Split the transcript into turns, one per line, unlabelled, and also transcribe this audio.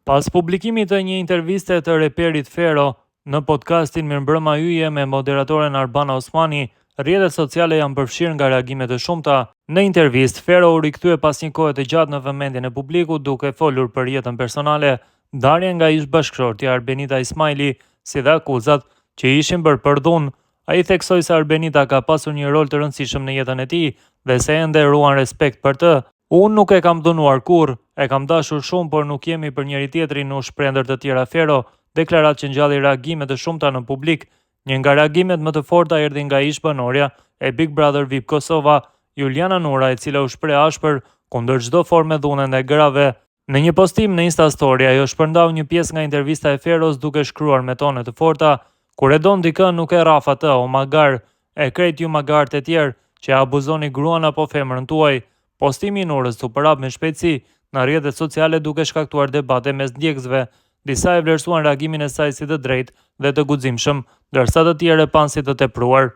Pas publikimit të një interviste të reperit Fero në podcastin Mirëmbrëma Yje me moderatoren Arbana Osmani, rrjetet sociale janë përfshirë nga reagimet të shumta. Në intervistë, Fero u rikthye pas një kohe të gjatë në vëmendjen e publikut duke folur për jetën personale, ndarjen nga ish-bashkëshortja Arbenita Ismaili, si dhe akuzat që ishin bërë për dhunë. Ai theksoi se Arbenita ka pasur një rol të rëndësishëm në jetën e tij dhe se ende ruan respekt për të. Unë nuk e kam dhunuar kurrë, e kam dashur shumë, por nuk jemi për njëri tjetrin, u shpreh ndër të tjera Fero, deklarat që ngjalli reagime të shumta në publik. Një nga reagimet më të forta erdhi nga ish-banorja e Big Brother VIP Kosova, Juliana Nura, e cila u shpreh ashpër kundër çdo forme dhune ndaj grave. Në një postim në Insta Story, ajo shpërndau një pjesë nga intervista e Feros duke shkruar me tone të forta: "Kur e don dikën nuk e rraf atë, o magar, e krejt ju magarët e tjerë që abuzoni gruan apo femrën tuaj." Postimi i Nurës u përhap me shpejtësi në rrjetet sociale duke shkaktuar debate mes ndjekësve. Disa e vlerësuan reagimin e saj si të drejtë dhe të guximshëm, ndërsa të tjerë e panë si të tepruar.